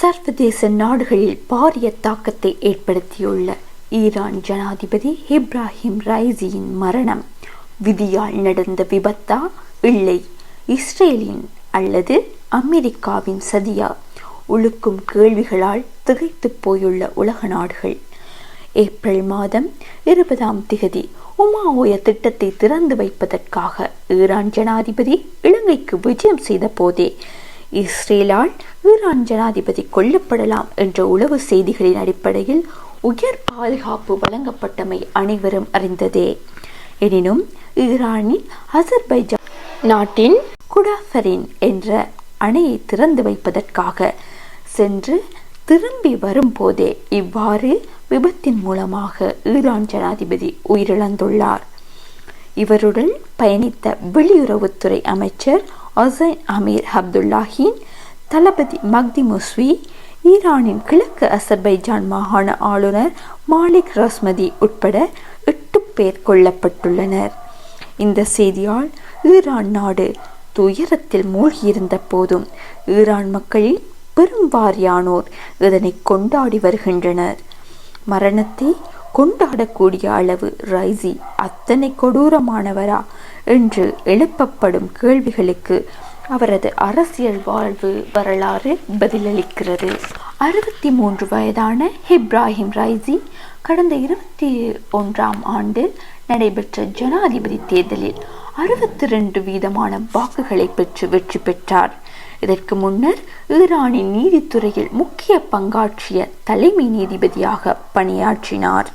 சர்வதேச நாடுகளில் பாரிய தாக்கத்தை ஏற்படுத்தியுள்ள ஈரான் ஜனாதிபதி இப்ராஹிம் ரைசியின் மரணம் விதியால் நடந்த விபத்தா இல்லை இஸ்ரேலின் அல்லது அமெரிக்காவின் சதியா உழுக்கும் கேள்விகளால் திகைத்து போயுள்ள உலக நாடுகள். ஏப்ரல் மாதம் 20 உமாஓய திட்டத்தை திறந்து வைப்பதற்காக ஈரான் ஜனாதிபதி இலங்கைக்கு விஜயம் செய்த போதே இஸ்ரேலால் ஈரான் ஜனாதிபதி கொல்லப்படலாம் என்ற உளவு செய்திகளின் அடிப்படையில் உயர் பாதுகாப்பு வழங்கப்பட்டமை அனைவரும் அறிந்ததே. எனினும் ஈரானின் அசர்பைஜான் நாட்டின் குடாஃபரின் என்ற அணையை திறந்து வைப்பதற்காக சென்று திரும்பி வரும்போதே இவ்வாறு விபத்தின் மூலமாக ஈரான் ஜனாதிபதி உயிரிழந்துள்ளார். இவருடன் பயணித்த வெளியுறவுத்துறை அமைச்சர் ஹொசைன் அமீர் அப்துல்லாஹின் தளபதி மக்தி முஸ்வி, ஈரானின் கிழக்கு அசர்பைஜான் மாகாண ஆளுநர் மாலிக் ரஸ்மதி உட்பட 8 பேர் கொல்லப்பட்டுள்ளனர். இந்த செய்தியால் ஈரான் நாடு துயரத்தில் மூழ்கியிருந்த போதும் ஈரான் மக்களில் பெரும் வாரியானோர் இதனை கொண்டாடி வருகின்றனர். மரணத்தை கொண்டாடக்கூடிய அளவு ரைசி அத்தனை கொடூரமானவரா என்று எழுப்பப்படும் கேள்விகளுக்கு அவரது அரசியல் வாழ்வு வரலாறு பதிலளிக்கிறது. 63 வயதான இப்ராஹிம் ரைசி கடந்த 21ஆம் ஆண்டு நடைபெற்ற ஜனாதிபதி தேர்தலில் 62% வாக்குகளை பெற்று வெற்றி பெற்றார். இதற்கு முன்னர் ஈரானின் நீதித்துறையில் முக்கிய பங்காற்றிய தலைமை நீதிபதியாக பணியாற்றினார்.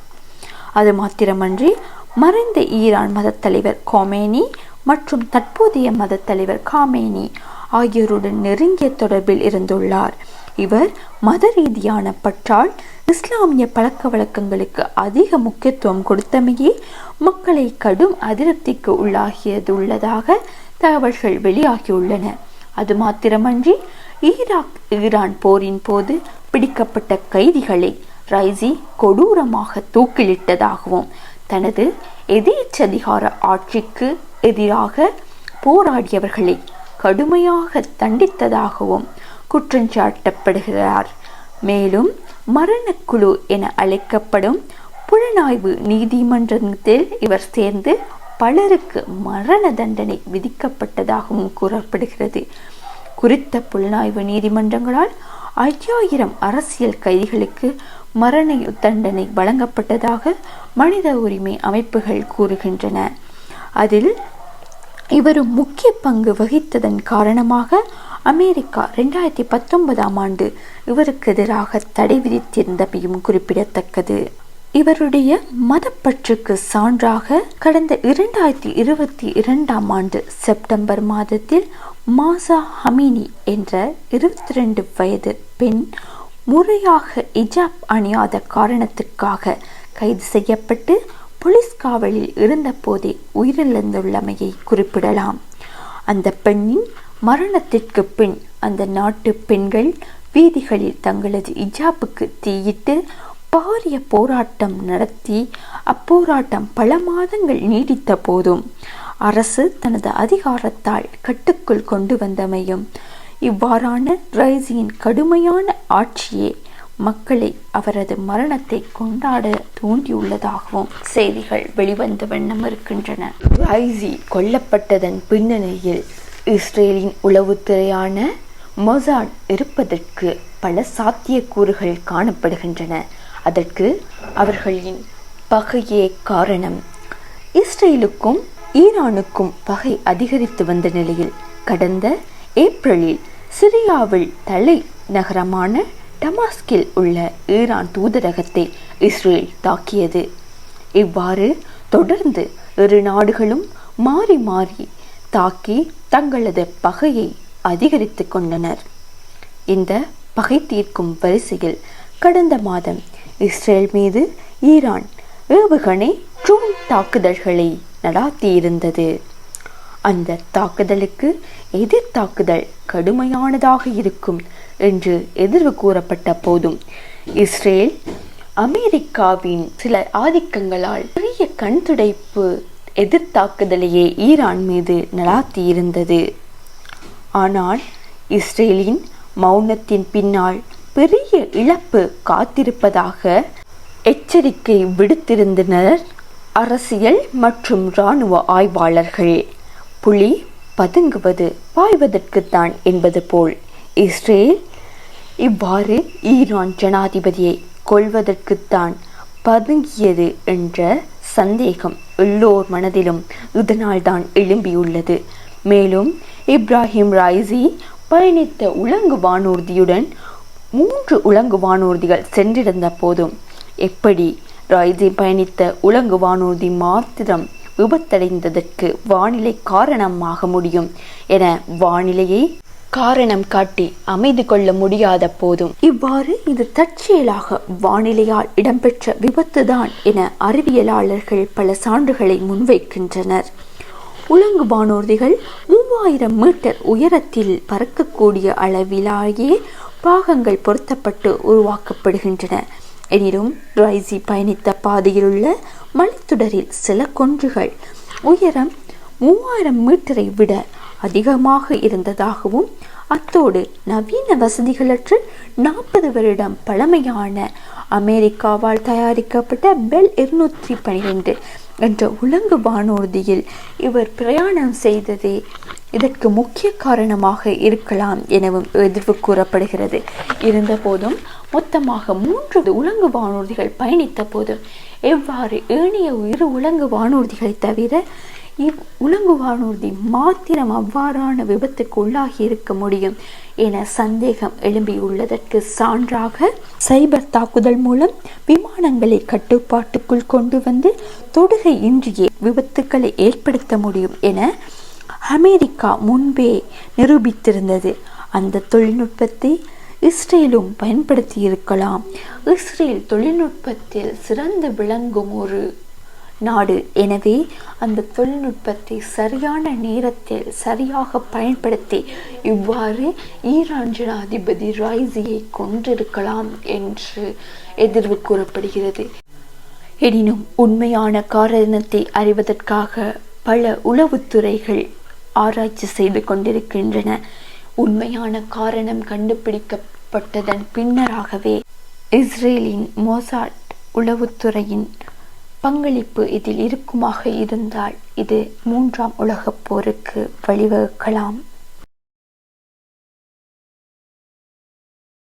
அது மாத்திரமன்றி மறைந்த ஈரான் மத தலைவர் கொமேனி மற்றும் தற்போதைய மத தலைவர் காமேனி ஆகியோருடன் நெருங்கிய தொடர்பில் இருந்துள்ளார். இவர் மத ரீதியான பற்றால் இஸ்லாமிய பழக்க வழக்கங்களுக்கு அதிக முக்கியத்துவம் கொடுத்தமையே மக்களை கடும் அதிருப்திக்கு உள்ளாகியதுள்ளதாக தகவல்கள் வெளியாகியுள்ளன. அது மாத்திரமன்றி ஈரான் போரின் போது பிடிக்கப்பட்ட கைதிகளை ரைசி கொடூரமாக தூக்கிலிட்டதாகவும் தனது எதேச்சதிகார ஆட்சிக்கு எதிராக போராடியவர்களை கடுமையாக தண்டித்ததாகவும் குற்றஞ்சாட்டப்படுகிறார். மேலும் மரணக்குழு என அழைக்கப்படும் புலனாய்வு நீதிமன்றத்தில் இவர் சேர்ந்து பலருக்கு மரண தண்டனை விதிக்கப்பட்டதாகவும் கூறப்படுகிறது. குறித்த புலனாய்வு நீதிமன்றங்களால் 5000 அரசியல் கைதிகளுக்கு மரண தண்டனை வழங்கப்பட்டதாக மனித உரிமை அமைப்புகள் கூறுகின்றன. அதில் இவரும் முக்கிய பங்கு வகித்ததன் காரணமாக அமெரிக்கா 2019ஆம் ஆண்டு இவருக்கு எதிராக தடை விதித்திருந்தமையும் குறிப்பிடத்தக்கது. இவருடைய மதப்பற்றுக்கு சான்றாக கடந்த 2022ஆம் ஆண்டு செப்டம்பர் மாதத்தில் மாசா அமினி என்ற 22 வயது பெண் முறையாக ஹிஜாப் அணியாத காரணத்திற்காக கைது செய்யப்பட்டு போலீஸ் காவலில் இருந்த போதே உயிரிழந்துள்ளமையை குறிப்பிடலாம். அந்த பெண்ணின் மரணத்திற்கு பின் அந்த நாட்டு பெண்கள் வீதிகளில் தங்களது ஹிஜாப்புக்கு தீயிட்டு பாரிய போராட்டம் நடத்தி அப்போராட்டம் பல மாதங்கள் நீடித்த போதும் அரசு தனது அதிகாரத்தால் கட்டுக்குள் கொண்டு வந்தமையும் இவ்வாறான ரைசியின் கடுமையான ஆட்சியே மக்களை அவரது மரணத்தை கொண்டாட தூண்டியுள்ளதாகவும் செய்திகள் வெளிவந்த வண்ணம் இருக்கின்றன. ரைசி கொல்லப்பட்டதன் பின்னணியில் இஸ்ரேலின் உளவுத்துறையான மொசாட் இருப்பதற்கு பல சாத்தியக்கூறுகள் காணப்படுகின்றன. அதற்கு அவர்களின் பகையே காரணம். இஸ்ரேலுக்கும் ஈரானுக்கும் பகை அதிகரித்து வந்த நிலையில் கடந்த ஏப்ரலில் சிரியாவில் தலை நகரமான டமாஸ்கில் உள்ள ஈரான் தூதரகத்தை இஸ்ரேல் தாக்கியது. இவ்வாறு தொடர்ந்து இரு நாடுகளும் மாறி மாறி தாக்கி தங்களது பகையை அதிகரித்து கொண்டனர். இந்த பகை தீர்க்கும் வரிசையில் கடந்த மாதம் இஸ்ரேல் மீது ஈரான் ஏவுகணை ட்ரோன் தாக்குதல்களை நடாத்தியிருந்தது. அந்த தாக்குதலுக்கு எதிர் தாக்குதல் கடுமையானதாக இருக்கும் என்று எதிர்வு கூறப்பட்ட போதும் இஸ்ரேல் அமெரிக்காவின் சில ஆதிக்கங்களால் பெரிய கண்துடைப்பு எதிர்த்தாக்குதலையே ஈரான் மீது நடாத்தியிருந்தது. ஆனால் இஸ்ரேலின் மௌனத்தின் பின்னால் பெரிய இழப்பு காத்திருப்பதாக எச்சரிக்கை விடுத்திருந்தனர் அரசியல் மற்றும் இராணுவ ஆய்வாளர்கள். புலி பதுங்குவது பாய்வதற்குத்தான் என்பது போல் இஸ்ரேல் இவ்வாறு ஈரான் ஜனாதிபதியை கொல்வதற்குத்தான் பதுங்கியது என்ற சந்தேகம் எல்லோர் மனதிலும் இதனால்தான் எழும்பியுள்ளது. மேலும் இப்ராஹிம் ரைசி பயணித்த உலங்கு வானூர்தியுடன் 3 உலங்கு வானூர்திகள் சென்றிருந்த போதும் எப்படி ரைசி பயணித்த உலங்கு வானூர்தி மாத்திரம் விபத்தடைந்ததற்கு வானிலை காரணமாக முடியும் என வானிலையை காரணம் காட்டி அமைதி கொள்ள முடியாத போதும் இவ்வாறு இது தற்செயலாக வானிலையால் இடம்பெற்ற விபத்துதான் என அறிவியலாளர்கள் பல சான்றுகளை முன்வைக்கின்றனர். உலங்கு வானூர்திகள் 3000 மீட்டர் உயரத்தில் பறக்கக்கூடிய அளவிலேயே பாகங்கள் பொருத்தப்பட்டு உருவாக்கப்படுகின்றன. எனினும் ரைசி பயணித்த பாதையிலுள்ள மலைத்தொடரில் சில குன்றுகள் உயரம் 3000 மீட்டரை விட அதிகமாக இருந்ததாகவும் அத்தோடு நவீன வசதிகளற்ற 40 வருடம் பழமையான அமெரிக்காவால் தயாரிக்கப்பட்ட பெல் 212 என்ற உலங்கு வானூர்தியில் இவர் பிரயாணம் செய்ததே இதற்கு முக்கிய காரணமாக இருக்கலாம் எனவும் எதிர்வு கூறப்படுகிறது. இருந்தபோதும் மொத்தமாக 3 உலங்கு வானூர்திகள் பயணித்த போதும் எவ்வாறு ஏனைய இரு உலங்கு வானூர்திகளை தவிர உலங்கு வானூர்தி மாத்திரம் அவ்வாறான விபத்துக்கு உள்ளாகி இருக்க முடியும் என சந்தேகம் எழும்பியுள்ளதற்கு சான்றாக சைபர் தாக்குதல் மூலம் விமானங்களை கட்டுப்பாட்டுக்குள் கொண்டு வந்து தொடுகை இன்றியே விபத்துக்களை ஏற்படுத்த முடியும் என அமெரிக்கா முன்பே நிரூபித்திருந்தது. அந்த தொழில்நுட்பத்தை இஸ்ரேலும் பயன்படுத்தி இருக்கலாம். இஸ்ரேல் தொழில்நுட்பத்தில் சிறந்து விளங்கும் ஒரு நாடு. எனவே அந்த தொழில்நுட்பத்தை சரியான நேரத்தில் சரியாக பயன்படுத்தி இவ்வாறு ஈரான் ஜனாதிபதி ரைசியை கொண்டிருக்கலாம் என்று எதிர்வு கூறப்படுகிறது. எனினும் உண்மையான காரணத்தை அறிவதற்காக பல உளவுத்துறைகள் ஆராய்ச்சி செய்து கொண்டிருக்கின்றன. உண்மையான காரணம் கண்டுபிடிக்கப்பட்டதன் பின்னராகவே இஸ்ரேலின் மொசாட் உளவுத்துறையின் பங்களிப்பு இதில் இருக்குமாக இருந்தால் இது 3ஆம் உலகப் போருக்கு வழிவகுக்கலாம்.